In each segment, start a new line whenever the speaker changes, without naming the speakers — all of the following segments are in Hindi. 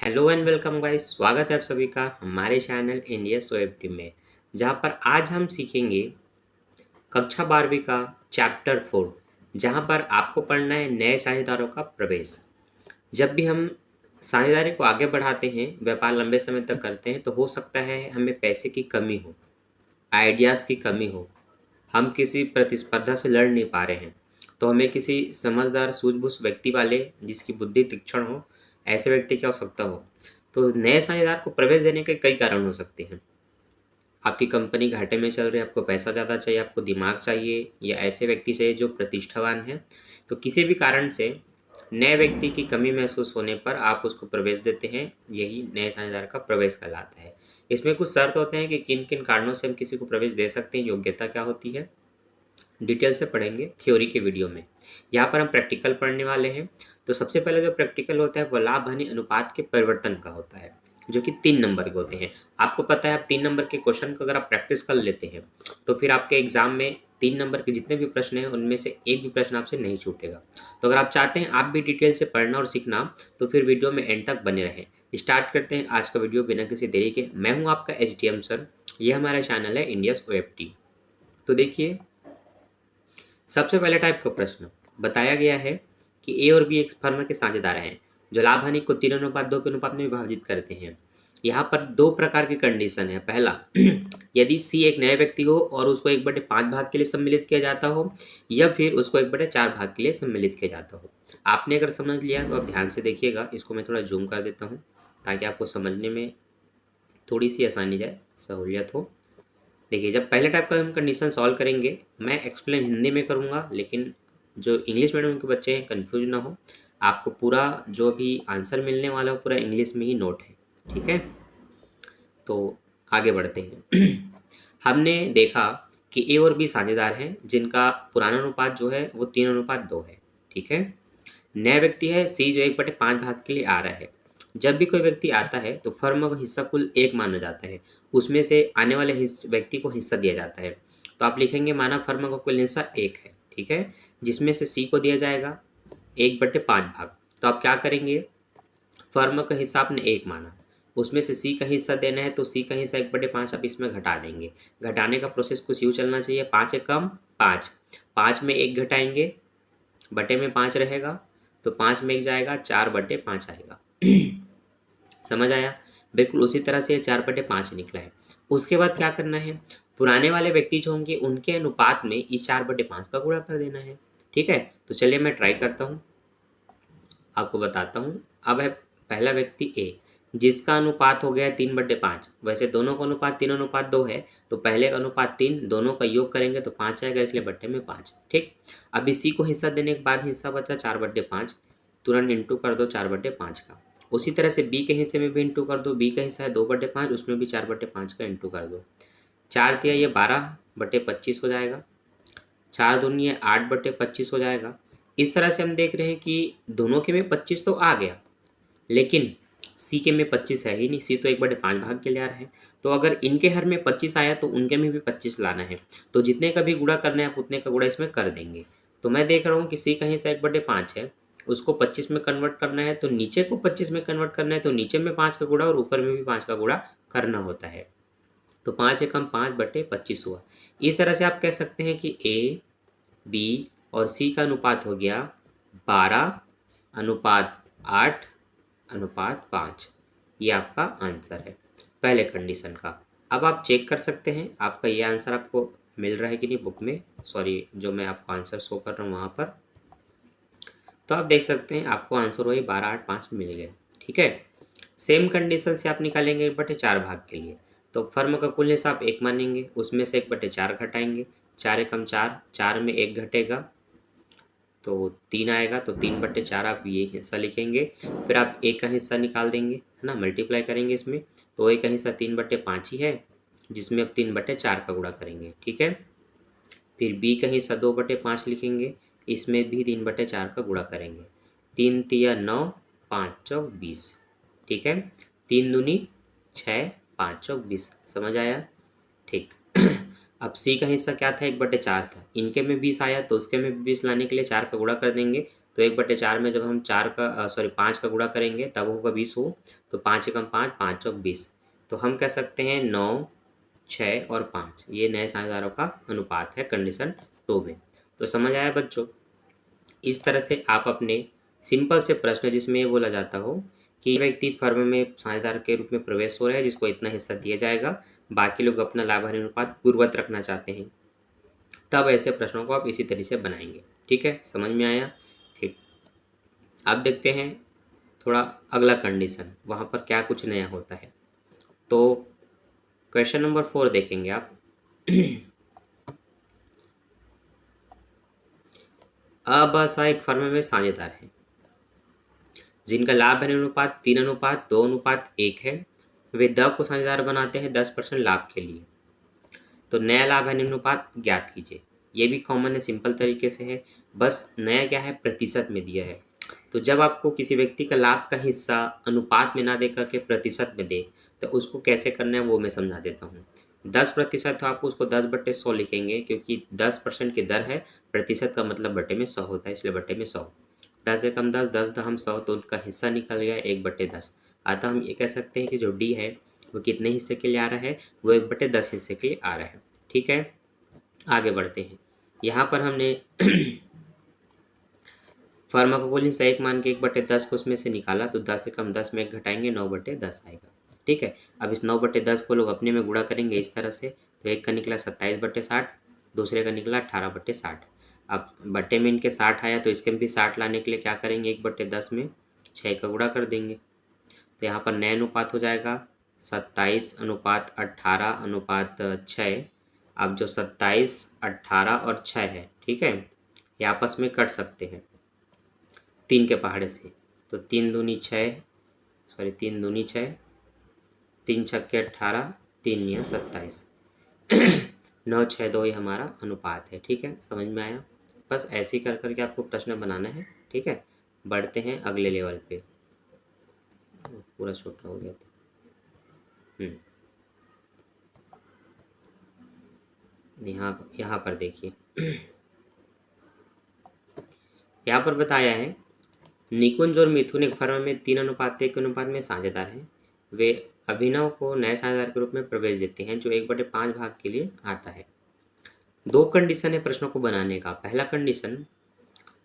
Hello and welcome guys. स्वागत है आप सभी का हमारे चैनल इंडिया सोएफ्टी में, जहां पर आज हम सीखेंगे कक्षा 12वीं का चैप्टर 4, जहां पर आपको पढ़ना है नए साझेदारों का प्रवेश। जब भी हम साझेदारी को आगे बढ़ाते हैं, व्यापार लंबे समय तक करते हैं, तो हो सकता है हमें पैसे की कमी हो, आइडियाज़ की कमी हो, हम किसी प्रतिस्पर्धा से लड़ नहीं पा रहे हैं, तो हमें किसी समझदार सूझबूझ व्यक्ति वाले जिसकी बुद्धि तीक्ष्ण हो, ऐसे व्यक्ति की आवश्यकता हो। तो नए साझेदार को प्रवेश देने के कई कारण हो सकते हैं। आपकी कंपनी घाटे में चल रही है, आपको पैसा ज़्यादा चाहिए, आपको दिमाग चाहिए, या ऐसे व्यक्ति चाहिए जो प्रतिष्ठावान है। तो किसी भी कारण से नए व्यक्ति की कमी महसूस होने पर आप उसको प्रवेश देते हैं, यही नए साझेदार का प्रवेश कहलाता है। इसमें कुछ शर्त होते हैं कि किन किन कारणों से हम किसी को प्रवेश दे सकते हैं, योग्यता क्या होती है, डिटेल से पढ़ेंगे थ्योरी के वीडियो में। यहाँ पर हम प्रैक्टिकल पढ़ने वाले हैं। तो सबसे पहले जो प्रैक्टिकल होता है वो लाभ हानि अनुपात के परिवर्तन का होता है, जो कि 3 नंबर के होते हैं। आपको पता है, आप 3 नंबर के क्वेश्चन को अगर आप प्रैक्टिस कर लेते हैं तो फिर आपके एग्जाम में 3 नंबर के जितने भी प्रश्न हैं उनमें से एक भी प्रश्न आपसे नहीं छूटेगा। तो अगर आप चाहते हैं आप भी डिटेल से पढ़ना और सीखना, तो फिर वीडियो में एंड तक बने रहें। स्टार्ट करते हैं आज का वीडियो बिना किसी देरी के। मैं हूँ आपका HDM सर, ये हमारा चैनल है इंडिया OFT। तो देखिए, सबसे पहले टाइप का प्रश्न बताया गया है कि ए और बी एक फर्म के साझेदार हैं जो लाभ हानि को 3:2 के अनुपात में विभाजित करते हैं। यहाँ पर दो प्रकार की कंडीशन है। पहला, यदि सी एक नए व्यक्ति हो और उसको 1/5 भाग के लिए सम्मिलित किया जाता हो, या फिर उसको 1/4 भाग के लिए सम्मिलित किया जाता हो। आपने अगर समझ लिया तो आप ध्यान से देखिएगा। इसको मैं थोड़ा जूम कर देता हूँ ताकि आपको समझने में थोड़ी सी आसानी जाए, सहूलियत हो। देखिए, जब पहले टाइप का हम कंडीशन सॉल्व करेंगे, मैं एक्सप्लेन हिंदी में करूँगा, लेकिन जो इंग्लिश मीडियम के बच्चे हैं कन्फ्यूज ना हो। आपको पूरा जो भी आंसर मिलने वाला है पूरा इंग्लिश में ही नोट है, ठीक है। तो आगे बढ़ते हैं। हमने देखा कि ए और बी साझेदार हैं जिनका पुराना अनुपात जो है वो 3:2 है, ठीक है। नया व्यक्ति है सी जो 1/5 भाग के लिए आ रहा है। जब भी कोई व्यक्ति आता है तो फर्म का हिस्सा कुल 1 माना जाता है, उसमें से आने वाले व्यक्ति को हिस्सा दिया जाता है। तो आप लिखेंगे माना फर्म का कुल हिस्सा 1 है, ठीक है, जिसमें से सी को दिया जाएगा 1/5 भाग। तो आप क्या करेंगे, फर्म का हिस्सा आपने 1 माना, उसमें से सी का हिस्सा देना है, तो सी का हिस्सा 1/5 आप इसमें घटा देंगे। घटाने का प्रोसेस कुछ यूँ चलना चाहिए, 5 एकम 5, 5 में 1 घटाएंगे, बटे में 5 रहेगा, तो 5 में 1 जाएगा, 4/5 आएगा। समझ आया? बिल्कुल उसी तरह से 4/5 निकला है। उसके बाद क्या करना है, पुराने वाले व्यक्ति जो होंगे उनके अनुपात में इस 4/5 का गुणा कर देना है, ठीक है। तो चलिए मैं ट्राई करता हूँ, आपको बताता हूँ। अब है पहला व्यक्ति ए, जिसका अनुपात हो गया है 3/5। वैसे दोनों का अनुपात 3:2 है, तो पहले का अनुपात 3, दोनों का योग करेंगे तो 5 आएगा, इसलिए बट्टे में 5, ठीक। अब इसी को हिस्सा देने के बाद हिस्सा बचा 4/5, तुरंत इंटू कर दो 4/5 का। उसी तरह से बी के हिस्से में भी इंटू कर दो, बी का हिस्सा है 2/5, उसमें भी 4/5 का इंटू कर दो। 4 दिया ये 12/25 हो जाएगा, 4 दूनी है 8/25 हो जाएगा। इस तरह से हम देख रहे हैं कि दोनों के में 25 तो आ गया, लेकिन सी के में 25 है ही नहीं, सी तो 1/5 भाग के लिए आ रहा है। तो अगर इनके हर में 25 आया तो उनके में भी 25 लाना है, तो जितने का भी गुणा करना है आप उतने का गुणा इसमें कर देंगे। तो मैं देख रहा हूँ कि सी का हिस्सा 1/5 है, उसको 25 में कन्वर्ट करना है, तो नीचे को 25 में कन्वर्ट करना है, तो नीचे में 5 का गुणा और ऊपर में भी 5 का गुणा करना होता है। तो 5 एकम 5/25 हुआ। इस तरह से आप कह सकते हैं कि ए, बी और सी का अनुपात हो गया 12:8:5। ये आपका आंसर है पहले कंडीशन का। अब आप चेक कर सकते हैं आपका ये आंसर आपको मिल रहा है कि नहीं बुक में, सॉरी जो मैं आपको आंसर शो कर रहा हूँ वहाँ पर। तो आप देख सकते हैं आपको आंसर वही 12:8:5 मिल गया, ठीक है। सेम कंडीशन से आप निकालेंगे 1/4 भाग के लिए। तो फर्म का कुल हिस्सा आप 1 मानेंगे, उसमें से 1/4 घटाएंगे, 4 एकम 4, 4 में 1 घटेगा तो 3 आएगा, तो 3/4 आप ये हिस्सा लिखेंगे। फिर आप ए का हिस्सा निकाल देंगे, है ना, मल्टीप्लाई करेंगे इसमें, तो ए का हिस्सा 3/5 ही है, जिसमें अब 3/4 का गुणा करेंगे, ठीक है। फिर बी का हिस्सा 2/5 लिखेंगे, इसमें भी 3/4 का गुणा करेंगे। 3 तिया 9, 5 चौक 20, ठीक है। 3 दूनी 6, 5 चौक 20। समझ आया? ठीक। अब सी का हिस्सा क्या था, 1/4 था, इनके में 20 आया तो उसके में भी 20 लाने के लिए 4 का गुणा कर देंगे, तो 1/4 में जब हम 5 का गुणा करेंगे तब होगा 20 हो, तो 5 एकम 5, 5 चौक 20। तो हम कह सकते हैं 9, 6 और 5 ये नए साझेदारों का अनुपात है कंडीशन 2 में। तो समझ आया बच्चों? इस तरह से आप अपने सिंपल से प्रश्न जिसमें ये बोला जाता हो कि व्यक्ति फर्म में साझेदार के रूप में प्रवेश हो रहा है जिसको इतना हिस्सा दिया जाएगा, बाकी लोग अपना लाभ हानि अनुपात पूर्ववत रखना चाहते हैं, तब ऐसे प्रश्नों को आप इसी तरह से बनाएंगे। ठीक है, समझ में आया? ठीक। अब देखते हैं थोड़ा अगला कंडीशन, वहाँ पर क्या कुछ नया होता है। तो क्वेश्चन नंबर 4 देखेंगे आप। अब एक फर्म में साझेदार है जिनका लाभ हानि अनुपात 3:2:1 है। वे द को साझेदार बनाते हैं 10% लाभ के लिए। तो नया लाभ हानि अनुपात ज्ञात कीजिए। ये भी कॉमन है, सिंपल तरीके से है, बस नया क्या है, प्रतिशत में दिया है। तो जब आपको किसी व्यक्ति का लाभ का हिस्सा अनुपात में ना दे करके प्रतिशत में दे, तो उसको कैसे करना है वो मैं समझा देता हूँ। 10% तो आप उसको 10/100 लिखेंगे, क्योंकि 10% की दर है, प्रतिशत का मतलब बटे में 100 होता है, इसलिए बटे में 100। 10 एकम 10, 10 दहम 100, तो उनका हिस्सा निकल गया 1/10। अतः हम ये कह सकते हैं कि जो डी है वो कितने हिस्से के लिए आ रहा है, वो 1/10 हिस्से के लिए आ रहा है। ठीक है, आगे बढ़ते हैं। यहाँ पर हमने फार्माकोपोल हिस्सा 1 मान के 1/10 को उसमें से निकाला, तो 10 एकम 10 में 1 घटाएंगे, 9/10 आएगा। ठीक है, अब इस 9/10 को लोग अपने में गुणा करेंगे इस तरह से, तो एक का निकला 27/60, दूसरे का निकला 18/60। अब बट्टे में इनके 60 आया, तो इसके में भी 60 लाने के लिए क्या करेंगे, 1/10 में 6 का गुणा कर देंगे। तो यहाँ पर नया अनुपात हो जाएगा 27:18:6। अब जो 27, 18 और 6 है, ठीक है, ये आपस में कट सकते हैं 3 के पहाड़े से। तो 3 दूनी 6, 3 छक्के 18, 3 निया 27, 9, 6, 2 ये हमारा अनुपात है। ठीक है, समझ में आया? बस ऐसे ही कर करके आपको प्रश्न बनाना है। ठीक है, बढ़ते हैं अगले लेवल पे। पूरा छोटा हो गया था। यहाँ पर देखिए, यहाँ पर बताया है निकुंज और मिथुन एक फर्म में 3:1 के अनुपात में साझेदार हैं। वे अभिनव को नए साझेदार के रूप में प्रवेश देते हैं जो 1/5 भाग के लिए आता है। 2 कंडीशन है प्रश्नों को बनाने का। पहला कंडीशन,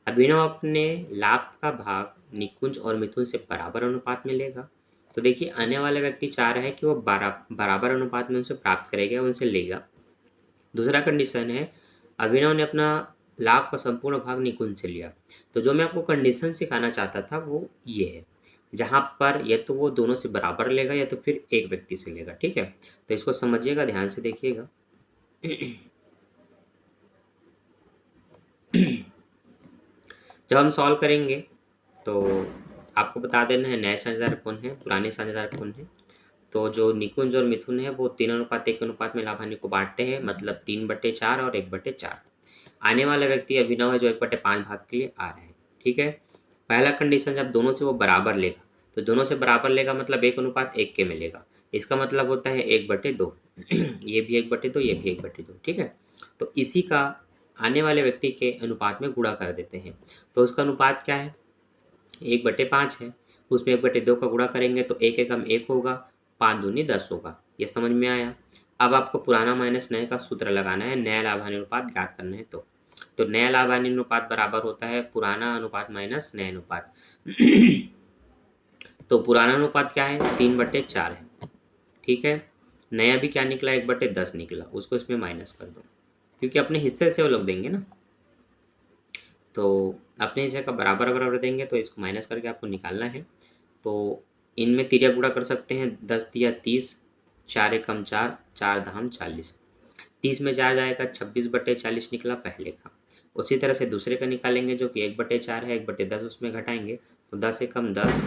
अभिनव अपने लाभ का भाग निकुंज और मिथुन से बराबर अनुपात में लेगा। तो देखिए, आने वाला व्यक्ति चाह रहा है कि वो बराबर अनुपात में उनसे प्राप्त करेगा, उनसे लेगा। दूसरा कंडीशन है, अभिनव ने अपना लाभ का संपूर्ण भाग निकुंज से लिया। तो जो मैं आपको कंडीशन सिखाना चाहता था वो ये है, जहाँ पर या तो वो दोनों से बराबर लेगा या तो फिर एक व्यक्ति से लेगा। ठीक है, तो इसको समझिएगा, ध्यान से देखिएगा। जब हम सॉल्व करेंगे तो आपको बता देना है नए साझेदार कौन है, पुराने साझेदार कौन है। तो जो निकुंज और मिथुन है वो 3:1 अनुपात में लाभ हानि को बांटते हैं, मतलब 3/4 और 1/4। आने वाला व्यक्ति अभिनव है जो 1/5 भाग के लिए आ रहा है। ठीक है, पहला कंडीशन, जब दोनों से वो बराबर लेगा, तो दोनों से बराबर लेगा मतलब 1:1 के मिलेगा। इसका मतलब होता है 1/2। ये भी 1/2, ये भी 1/2। ठीक है, तो इसी का आने वाले व्यक्ति के अनुपात में गुणा कर देते हैं। तो उसका अनुपात क्या है, 1/5 है, उसमें 1/2 का गुणा करेंगे तो 1 एकम 1 होगा, 5 दूनी 10 होगा। ये समझ में आया? अब आपको पुराना माइनस नए का सूत्र लगाना है, नया लाभ हानि अनुपात ज्ञात करना है। तो नया लाभ हानि अनुपात बराबर होता है पुराना अनुपात माइनस नया अनुपात। तो पुराना अनुपात क्या है, 3/4 है। ठीक है, नया भी क्या निकला, 1/10 निकला, उसको इसमें माइनस कर दो, क्योंकि अपने हिस्से से वो लोग देंगे ना, तो अपने हिस्से का बराबर बराबर देंगे, तो इसको माइनस करके आपको निकालना है। तो इनमें तिरिया गुणा कर सकते हैं, 10 तिया 30, 4 एकम 4, 4 दहम 40, 30 में 4 जाएगा, 26/40 निकला पहले का। उसी तरह से दूसरे का निकालेंगे जो कि 1/4 है, 1/10 उसमें घटाएंगे, तो 10 एकम 10,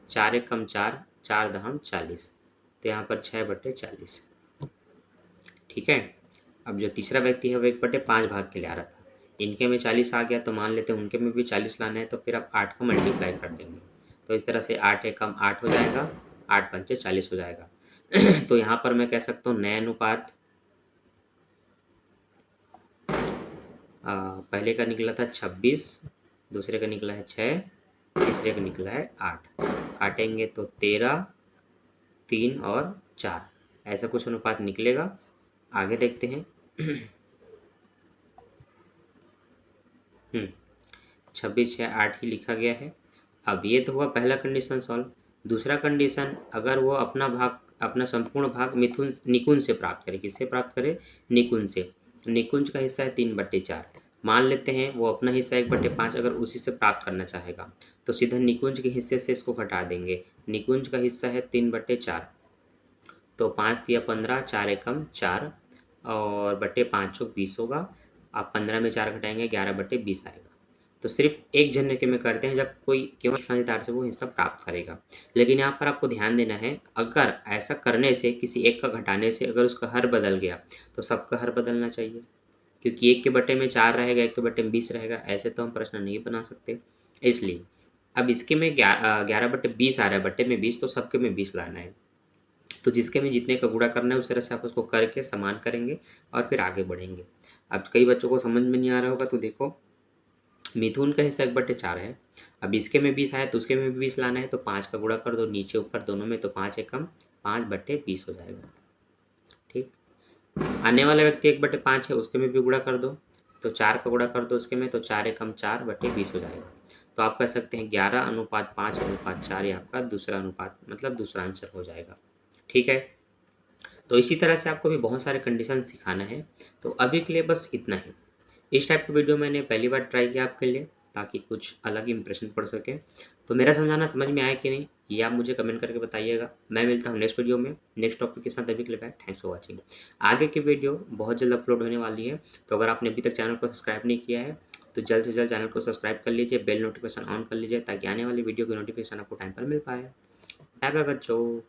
4 एकम 4, 4 दहम 40, तो यहाँ पर 6/40। ठीक है, अब जो तीसरा व्यक्ति है वो 1/5 भाग के लिए आ रहा था, इनके में 40 आ गया, तो मान लेते हैं उनके में भी 40 लाना है, तो फिर आप 8 का मल्टीप्लाई कर देंगे, तो इस तरह से 8 एकम 8 हो जाएगा, 8 पंचे 40 हो जाएगा। तो यहाँ पर मैं कह सकता हूँ नया अनुपात पहले का निकला था 26, दूसरे का निकला है 6, तीसरे का निकला है 8। काटेंगे तो 13, 3 और 4 ऐसा कुछ अनुपात निकलेगा। आगे देखते हैं। 26 है, 8 ही लिखा गया है। अब ये तो हुआ पहला कंडीशन सॉल्व। दूसरा कंडीशन, अगर वो अपना संपूर्ण भाग मिथुन निकुंज से प्राप्त करे। किससे प्राप्त करे? निकुंज से। निकुंज का हिस्सा है 3/4। मान लेते हैं वो अपना हिस्सा 1/5 अगर उसी से प्राप्त करना चाहेगा तो सीधा निकुंज के हिस्से से इसको घटा देंगे। निकुंज का हिस्सा है 3/4, तो 5 दिया 15, 4 एकम 4 और बटे 5 चौक 20 होगा। आप 15 में 4 घटाएंगे 11/20 आएगा। तो सिर्फ एक जन्य में करते हैं जब कोई केवल साझेदार से वो हिस्सा प्राप्त करेगा। लेकिन यहाँ पर आपको ध्यान देना है, अगर ऐसा करने से किसी एक का घटाने से अगर उसका हर बदल गया तो सबका हर बदलना चाहिए, क्योंकि एक के बटे में 4 रहेगा, एक के बटे में 20 रहेगा, ऐसे तो हम प्रश्न नहीं बना सकते। इसलिए अब इसके में 11/20 आ रहा है, बटे में 20, तो सबके में 20 लाना है। तो जिसके में जितने का गुणा करना है उस तरह से आप उसको करके समान करेंगे और फिर आगे बढ़ेंगे। अब कई बच्चों को समझ में नहीं आ रहा होगा, तो देखो मिथुन का हिस्सा 1/4 है। अब इसके में 20 आया तो उसके में भी 20 लाना है, तो 5 का गुणा कर दो नीचे ऊपर दोनों में, तो 5 एकम 5/20 हो जाएगा। ठीक। आने वाला व्यक्ति 1/5 है, उसके में भी गुणा कर दो, तो 4 का गुणा कर दो उसके में, तो 4 एकम 4/20 हो जाएगा। तो आप कह सकते हैं 11:5:4 ये आपका दूसरा अनुपात मतलब दूसरा आंसर हो जाएगा। ठीक है। तो इसी तरह से आपको भी बहुत सारे कंडीशन सिखाना है। तो अभी के लिए बस इतना ही। इस टाइप का वीडियो मैंने पहली बार ट्राई किया आपके लिए, ताकि कुछ अलग इंप्रेशन पड़ सके। तो मेरा समझाना समझ में आया कि नहीं, ये आप मुझे कमेंट करके बताइएगा। मैं मिलता हूँ नेक्स्ट वीडियो में नेक्स्ट टॉपिक के साथ। अभी के लिए बाय, थैंक्स फॉर वॉचिंग। आगे की वीडियो बहुत जल्द अपलोड होने वाली है, तो अगर आपने अभी तक चैनल को सब्सक्राइब नहीं किया है तो जल्द से जल्द चैनल को सब्सक्राइब कर लीजिए, बेल नोटिफिकेशन ऑन कर लीजिए, ताकि आने वाली वीडियो की नोटिफिकेशन आपको टाइम पर मिल पाए। बाय बाय बच्चों।